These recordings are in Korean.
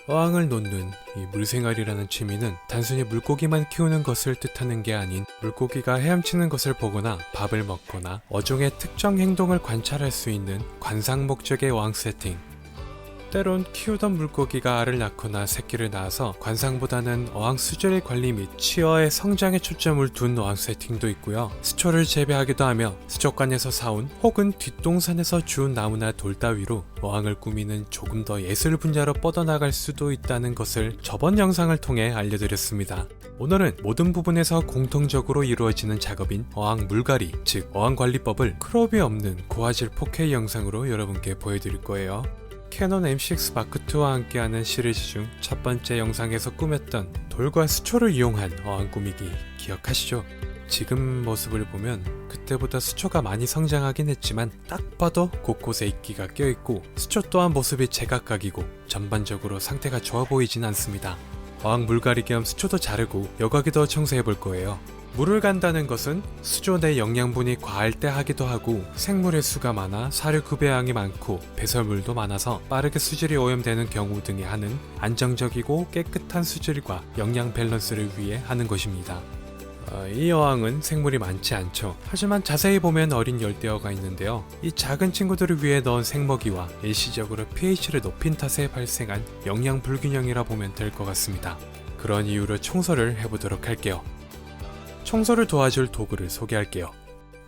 어항을 놓는 이 물생활이라는 취미는 단순히 물고기만 키우는 것을 뜻하는 게 아닌 물고기가 헤엄치는 것을 보거나 밥을 먹거나 어종의 특정 행동을 관찰할 수 있는 관상 목적의 어항 세팅. 때론 키우던 물고기가 알을 낳거나 새끼를 낳아서 관상보다는 어항 수질 관리 및 치어의 성장에 초점을 둔 어항 세팅도 있고요. 수초를 재배하기도 하며 수족관에서 사온 혹은 뒷동산에서 주운 나무나 돌 따위로 어항을 꾸미는 조금 더 예술 분야로 뻗어나갈 수도 있다는 것을 저번 영상을 통해 알려드렸습니다. 오늘은 모든 부분에서 공통적으로 이루어지는 작업인 어항 물갈이, 즉 어항관리법을 크롭이 없는 고화질 4K 영상으로 여러분께 보여드릴 거예요. 캐논 M6 마크2와 함께하는 시리즈 중 첫 번째 영상에서 꾸몄던 돌과 수초를 이용한 어항 꾸미기 기억하시죠? 지금 모습을 보면 그때보다 수초가 많이 성장하긴 했지만 딱 봐도 곳곳에 이끼가 껴있고 수초 또한 모습이 제각각이고 전반적으로 상태가 좋아 보이진 않습니다. 어항 물갈이 겸 수초도 자르고 여과기도 청소해볼 거예요. 물을 간다는 것은 수조 내 영양분이 과할 때 하기도 하고 생물의 수가 많아 사료 급여량이 많고 배설물도 많아서 빠르게 수질이 오염되는 경우 등에 하는 안정적이고 깨끗한 수질과 영양 밸런스를 위해 하는 것입니다. 이 어항은 생물이 많지 않죠. 하지만 자세히 보면 어린 열대어가 있는데요. 이 작은 친구들을 위해 넣은 생먹이와 일시적으로 pH를 높인 탓에 발생한 영양 불균형이라 보면 될 것 같습니다. 그런 이유로 청소를 해보도록 할게요. 청소를 도와줄 도구를 소개할게요.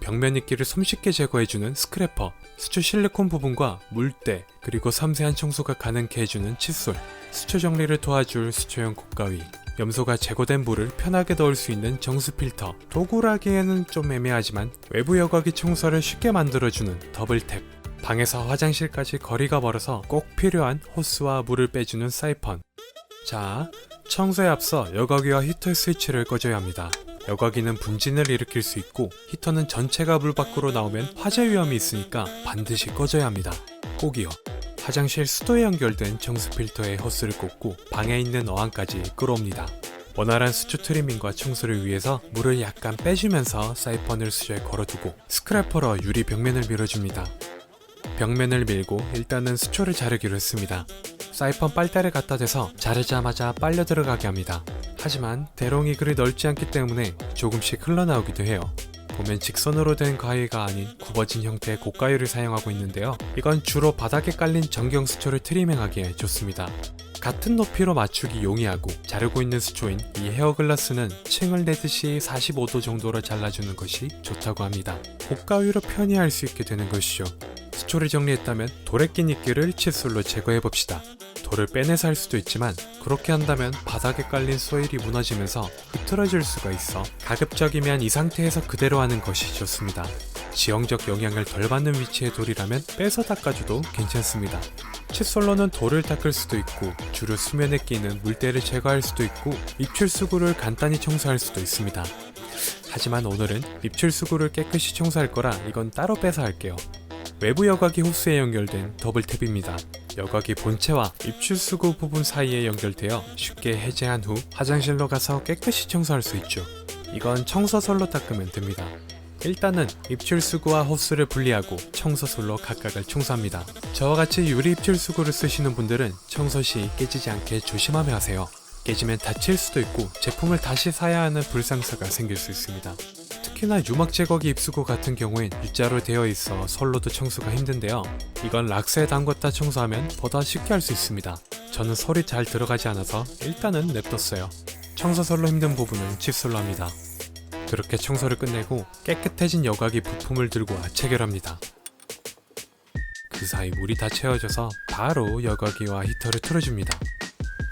벽면 이끼를 손쉽게 제거해주는 스크래퍼, 수초 실리콘 부분과 물때, 그리고 섬세한 청소가 가능케 해주는 칫솔, 수초 정리를 도와줄 수초용 곶가위, 염소가 제거된 물을 편하게 넣을 수 있는 정수 필터, 도구라기에는 좀 애매하지만 외부 여과기 청소를 쉽게 만들어주는 더블탭, 방에서 화장실까지 거리가 멀어서 꼭 필요한 호스와 물을 빼주는 사이펀. 자, 청소에 앞서 여과기와 히터 스위치를 꺼줘야 합니다. 여과기는 분진을 일으킬 수 있고 히터는 전체가 물 밖으로 나오면 화재 위험이 있으니까 반드시 꺼져야 합니다. 꼭이요. 화장실 수도에 연결된 정수 필터에 호스를 꽂고 방에 있는 어항까지 끌어옵니다. 원활한 수초 트리밍과 청소를 위해서 물을 약간 빼주면서 사이펀을 수조에 걸어두고 스크래퍼로 유리 벽면을 밀어줍니다. 벽면을 밀고 일단은 수초를 자르기로 했습니다. 사이펀 빨대를 갖다 대서 자르자마자 빨려 들어가게 합니다. 하지만 대롱이 그리 넓지 않기 때문에 조금씩 흘러나오기도 해요. 보면 직선으로 된 가위가 아닌 굽어진 형태의 곶가위를 사용하고 있는데요. 이건 주로 바닥에 깔린 정경 수초를 트리밍하기에 좋습니다. 같은 높이로 맞추기 용이하고 자르고 있는 수초인 이 헤어글라스는 층을 내듯이 45도 정도로 잘라주는 것이 좋다고 합니다. 곶가위로 편히 할 수 있게 되는 것이죠. 수초를 정리했다면 돌에 낀 이끼를 칫솔로 제거해봅시다. 돌을 빼내서 할 수도 있지만 그렇게 한다면 바닥에 깔린 소일이 무너지면서 흐트러질 수가 있어 가급적이면 이 상태에서 그대로 하는 것이 좋습니다. 지형적 영향을 덜 받는 위치의 돌이라면 빼서 닦아줘도 괜찮습니다. 칫솔로는 돌을 닦을 수도 있고 주로 수면에 끼는 물때를 제거할 수도 있고 입출수구를 간단히 청소할 수도 있습니다. 하지만 오늘은 입출수구를 깨끗이 청소할 거라 이건 따로 빼서 할게요. 외부 여과기 호스에 연결된 더블탭입니다. 여과기 본체와 입출수구 부분 사이에 연결되어 쉽게 해제한 후 화장실로 가서 깨끗이 청소할 수 있죠. 이건 청소솔로 닦으면 됩니다. 일단은 입출수구와 호스를 분리하고 청소솔로 각각을 청소합니다. 저와 같이 유리 입출수구를 쓰시는 분들은 청소 시 깨지지 않게 조심하며 하세요. 깨지면 다칠 수도 있고 제품을 다시 사야 하는 불상사가 생길 수 있습니다. 특히나 유막 제거기 입수구 같은 경우엔 U자로 되어 있어 솔로도 청소가 힘든데요. 이건 락스에 담궜다 청소하면 보다 쉽게 할 수 있습니다. 저는 솔이 잘 들어가지 않아서 일단은 냅뒀어요. 청소솔로 힘든 부분은 칫솔로 합니다. 그렇게 청소를 끝내고 깨끗해진 여과기 부품을 들고 체결합니다. 그 사이 물이 다 채워져서 바로 여과기와 히터를 틀어줍니다.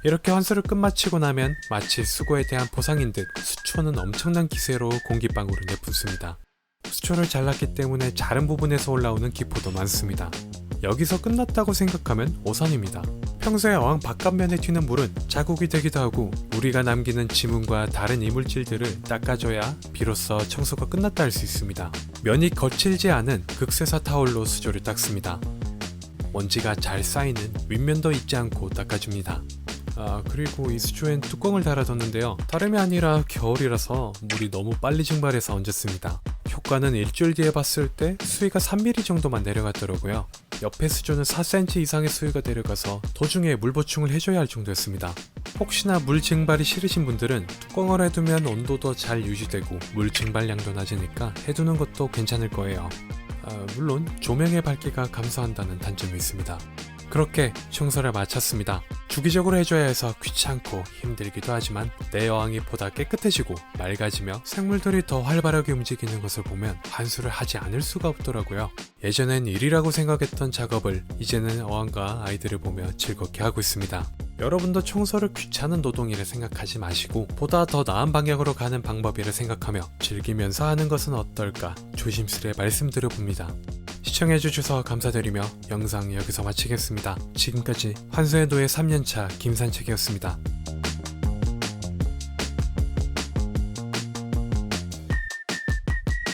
이렇게 환수를 끝마치고 나면 마치 수고에 대한 보상인 듯 수초는 엄청난 기세로 공기방울을 내뿜습니다. 수초를 잘랐기 때문에 자른 부분에서 올라오는 기포도 많습니다. 여기서 끝났다고 생각하면 오산입니다. 평소에 어항 바깥면에 튀는 물은 자국이 되기도 하고 우리가 남기는 지문과 다른 이물질들을 닦아줘야 비로소 청소가 끝났다 할 수 있습니다. 면이 거칠지 않은 극세사 타올로 수조를 닦습니다. 먼지가 잘 쌓이는 윗면도 잊지 않고 닦아줍니다. 그리고 이 수조엔 뚜껑을 달아뒀는데요. 다름이 아니라 겨울이라서 물이 너무 빨리 증발해서 얹었습니다. 효과는 일주일 뒤에 봤을 때 수위가 3mm 정도만 내려갔더라고요. 옆에 수조는 4cm 이상의 수유가 내려가서 도중에 물 보충을 해줘야 할 정도였습니다. 혹시나 물 증발이 싫으신 분들은 뚜껑을 해두면 온도도 잘 유지되고 물 증발량도 낮으니까 해두는 것도 괜찮을 거예요. 물론 조명의 밝기가 감소한다는 단점이 있습니다. 그렇게 청소를 마쳤습니다. 주기적으로 해줘야 해서 귀찮고 힘들기도 하지만 내 어항이 보다 깨끗해지고 맑아지며 생물들이 더 활발하게 움직이는 것을 보면 환수를 하지 않을 수가 없더라고요. 예전엔 일이라고 생각했던 작업을 이제는 어항과 아이들을 보며 즐겁게 하고 있습니다. 여러분도 청소를 귀찮은 노동이라 생각하지 마시고 보다 더 나은 방향으로 가는 방법이라 생각하며 즐기면서 하는 것은 어떨까 조심스레 말씀드려봅니다. 시청해주셔서 감사드리며 영상 여기서 마치겠습니다. 지금까지 환수의 노예 3년차 김산책이었습니다.